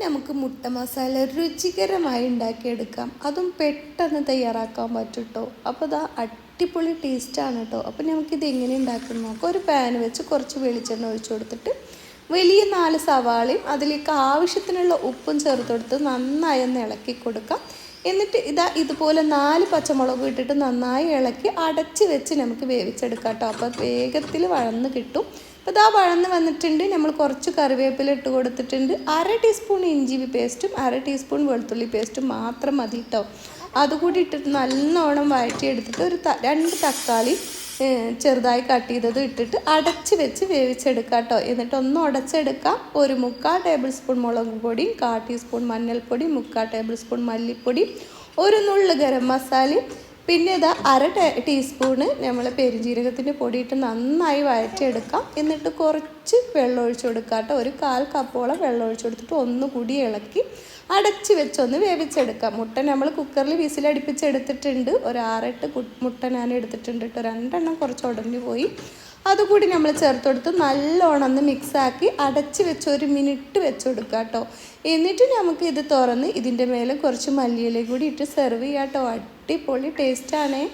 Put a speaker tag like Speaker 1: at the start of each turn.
Speaker 1: നമുക്ക് മുട്ട മസാല രുചികരമായി ഉണ്ടാക്കിയെടുക്കാം. അതും പെട്ടെന്ന് തയ്യാറാക്കാൻ പറ്റും കേട്ടോ. അപ്പോൾ ഇതാ അടിപൊളി ടേസ്റ്റാണ് കേട്ടോ. അപ്പോൾ നമുക്കിത് എങ്ങനെ ഉണ്ടാക്കണം നോക്കാം. ഒരു പാൻ വെച്ച് കുറച്ച് വെളിച്ചെണ്ണ ഒഴിച്ചു കൊടുത്തിട്ട് വലിയ 4 സവാളയും അതിലേക്ക് ആവശ്യത്തിനുള്ള ഉപ്പും ചേർത്ത് കൊടുത്ത് നന്നായി ഒന്ന് ഇളക്കി കൊടുക്കാം. എന്നിട്ട് ഇതുപോലെ 4 പച്ചമുളക് ഇട്ടിട്ട് നന്നായി ഇളക്കി അടച്ച് വെച്ച് നമുക്ക് വേവിച്ചെടുക്കാം കേട്ടോ. അപ്പോൾ വേഗത്തിൽ വഴന്ന് കിട്ടും. അപ്പോൾ ഇതാ വഴന്ന് വന്നിട്ടുണ്ട്. നമ്മൾ കുറച്ച് കറിവേപ്പില ഇട്ട് കൊടുത്തിട്ടുണ്ട്. 1/2 ടീസ്പൂൺ ഇഞ്ചി പേസ്റ്റും 1/2 ടീസ്പൂൺ വെളുത്തുള്ളി പേസ്റ്റും മാത്രം മതി കേട്ടോ. അതുകൂടി ഇട്ടിട്ട് നല്ലോണം വഴറ്റിയെടുത്തിട്ട് 2 തക്കാളി ചെറുതായി കട്ട് ചെയ്തത് ഇട്ടിട്ട് അടച്ച് വെച്ച് വേവിച്ചെടുക്കാം കേട്ടോ. എന്നിട്ട് ഒന്ന് ഉടച്ചെടുക്കാം. 1/4 ടേബിൾ സ്പൂൺ മുളക് പൊടി, 1/4 ടീസ്പൂൺ മഞ്ഞൾപ്പൊടി, 1/4 ടേബിൾ സ്പൂൺ മല്ലിപ്പൊടി, ഒരു നുള്ള് ഗരം മസാലയും പിന്നെ 1/2 ടീസ്പൂണ് നമ്മൾ പെരുംജീരകത്തിൻ്റെ പൊടിയിട്ട് നന്നായി വഴറ്റിയെടുക്കാം. എന്നിട്ട് കുറച്ച് വെള്ളം ഒഴിച്ചു കൊടുക്കാം കേട്ടോ. ഒരു 1/4 കപ്പോളം വെള്ളം ഒഴിച്ചു കൊടുത്തിട്ട് ഒന്നുകൂടി ഇളക്കി അടച്ച് വെച്ചൊന്ന് വേവിച്ചെടുക്കാം. മുട്ട നമ്മൾ കുക്കറിൽ വിസിലടിപ്പിച്ചെടുത്തിട്ടുണ്ട്. ഒരു 6-8 മുട്ട ഞാൻ എടുത്തിട്ടുണ്ട് കേട്ടോ. 2 എണ്ണം കുറച്ച് ഉടഞ്ഞു പോയി. അതുകൂടി നമ്മൾ ചേർത്ത് കൊടുത്ത് നല്ലോണം ഒന്ന് മിക്സാക്കി അടച്ച് വെച്ച് 1 മിനിറ്റ് വെച്ച് കൊടുക്കുക കേട്ടോ. എന്നിട്ട് നമുക്ക് ഇത് തുറന്ന് ഇതിൻ്റെ മേലെ കുറച്ച് മല്ലിയില കൂടി ഇട്ട് സെർവ് ചെയ്യാം കേട്ടോ. അടിപൊളി ടേസ്റ്റാണേ.